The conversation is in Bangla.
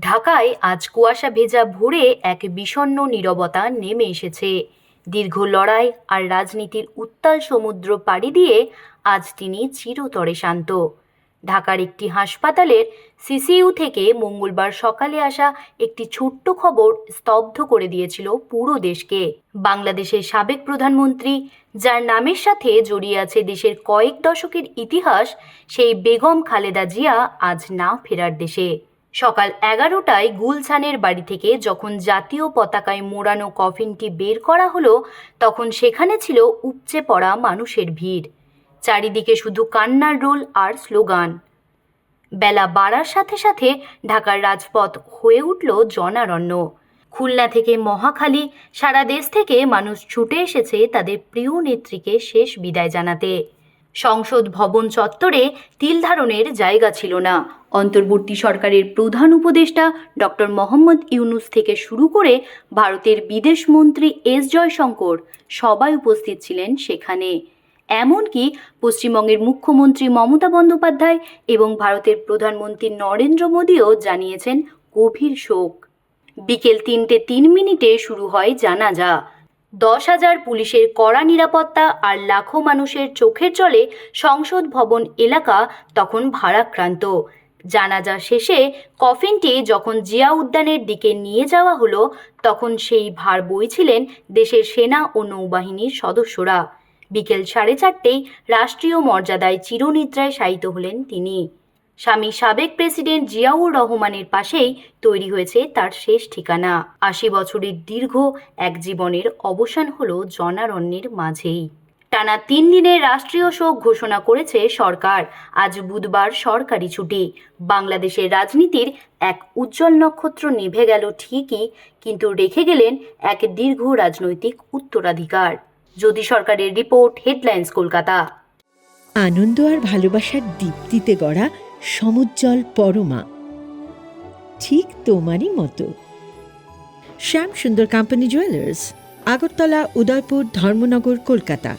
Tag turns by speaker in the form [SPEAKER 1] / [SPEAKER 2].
[SPEAKER 1] ঢাকায় আজ কুয়াশা ভেজা ভোরে এক বিষণ্ণ নীরবতা নেমে এসেছে। দীর্ঘ লড়াই আর রাজনীতির উত্তাল সমুদ্র পাড়ি দিয়ে আজ তিনি চিরতরে শান্ত। ঢাকার একটি হাসপাতালের সিসিইউ থেকে মঙ্গলবার সকালে আসা একটি ছোট্ট খবর স্তব্ধ করে দিয়েছিল পুরো দেশকে। বাংলাদেশের সাবেক প্রধানমন্ত্রী, যার নামের সাথে জড়িয়ে আছে দেশের কয়েক দশকের ইতিহাস, সেই বেগম খালেদা জিয়া আজ না ফেরার দেশে। সকাল 11টায় গুলশানের বাড়ি থেকে যখন জাতীয় পতাকায় মোড়ানো কফিনটি বের করা হলো, তখন সেখানে ছিল উপচে পড়া মানুষের ভিড়। চারিদিকে শুধু কান্নার রোল আর স্লোগান। বেলা বাড়ার সাথে সাথে ঢাকার রাজপথ হয়ে উঠল জনারণ্য। খুলনা থেকে মহাখালী, সারা দেশ থেকে মানুষ ছুটে এসেছে তাদের প্রিয় নেত্রীকে শেষ বিদায় জানাতে। সংসদ ভবন চত্বরে তিল ধারণের জায়গা ছিল না। অন্তর্বর্তী সরকারের প্রধান উপদেষ্টা ডক্টর মোহাম্মদ ইউনূস থেকে শুরু করে ভারতের বিদেশমন্ত্রী এস জয়শঙ্কর সবাই উপস্থিত ছিলেন সেখানে। এমনকি পশ্চিমবঙ্গের মুখ্যমন্ত্রী মমতা বন্দ্যোপাধ্যায় এবং ভারতের প্রধানমন্ত্রী নরেন্দ্র মোদীও জানিয়েছেন গভীর শোক। বিকেল 3:03 শুরু হয় জানাজা। 10,000 পুলিশের কড়া নিরাপত্তা আর লাখো মানুষের চোখের জলে সংসদ ভবন এলাকা তখন ভারাক্রান্ত। জানাজা শেষে কফিনটি যখন জিয়া উদ্যানের দিকে নিয়ে যাওয়া হলো, তখন সেই ভার বইছিলেন দেশের সেনা ও নৌবাহিনীর সদস্যরা। বিকেল 4:30 রাষ্ট্রীয় মর্যাদায় চিরনিদ্রায় শায়িত হলেন তিনি। স্বামী সাবেক প্রেসিডেন্ট জিয়াউর রহমানের পাশেই তৈরি হয়েছে তার শেষ ঠিকানা। 80 বছরের দীর্ঘ এক জীবনের অবসান হলো জনারণ্যের মাঝেই। টানা 3 দিনের রাষ্ট্রীয় শোক ঘোষণা করেছে সরকার। আজ বুধবার সরকারি ছুটি। বাংলাদেশের রাজনীতির এক উজ্জ্বল নক্ষত্র নিভে গেল ঠিকই, কিন্তু রেখে গেলেন এক দীর্ঘ রাজনৈতিক উত্তরাধিকার। জ্যোতি সরকারের রিপোর্ট, হেডলাইন্স, কলকাতা।
[SPEAKER 2] আনন্দ আর ভালোবাসার দীপ্তিতে গড়া সমুজ্জ্বল পরমা, ঠিক তোমারই মতো। শ্যাম সুন্দর কোম্পানি জুয়েলার্স, আগরতলা, উদয়পুর, ধর্মনগর, কলকাতা।